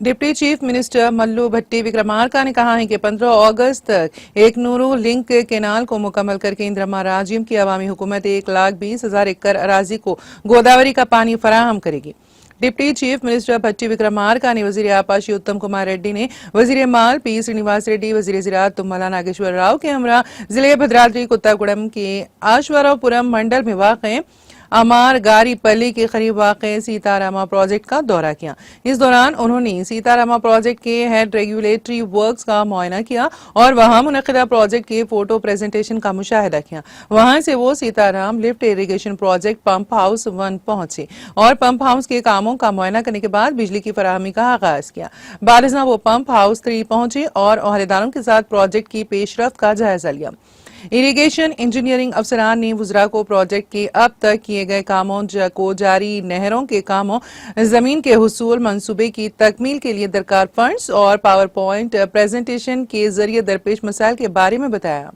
Deputy chief minister Mallu भट्टी विक्रमार्का ने कहा है कि 15 अगस्त तक एक नूरू लिंक केनाल को मुकम्मल करके इंदिरा राज्यम की अवामी हुकूमत 1,20,000 एकड़ अराजी को गोदावरी का पानी फराहम करेगी। डिप्टी चीफ मिनिस्टर भट्टी विक्रमार्का ने वजीर आबा श्री उत्तम कुमार रेड्डी ने वजीर माल पी श्रीनिवास रेड्डी, वजीर ज़राअत तुम्मला नागेश्वर राव के हमरा जिले भद्राद्री कुत्तागुड़म के आश्वरापुरम मंडल में वाक़ अमार गारी पल्ली के करीब वाक़ सीतारामा प्रोजेक्ट का दौरा किया। इस दौरान उन्होंने सीतारामा प्रोजेक्ट के हेड रेगुलेटरी वर्क्स का मुआयना किया और वहां मुनक़िदा प्रोजेक्ट के फोटो प्रेजेंटेशन का मुशाहिदा किया। वहां से वो Sitaram lift irrigation project pump house 1 पहुंचे और पंप हाउस के कामों का मुआयना करने के बाद बिजली की फराहमी का आगाज किया। बारिज़ां वो पंप हाउस 3 पहुंचे और ओहदेदारों के साथ प्रोजेक्ट की पेशरफ्त का जायजा लिया। इरिगेशन इंजीनियरिंग अफसरान ने वुज़रा को प्रोजेक्ट के अब तक किए गए कामों को जारी नहरों के कामों, जमीन के हुसूल मंसूबे की तकमील के लिए दरकार फंड्स और पावर पॉइंट प्रेजेंटेशन के जरिए दरपेश मसाइल के बारे में बताया।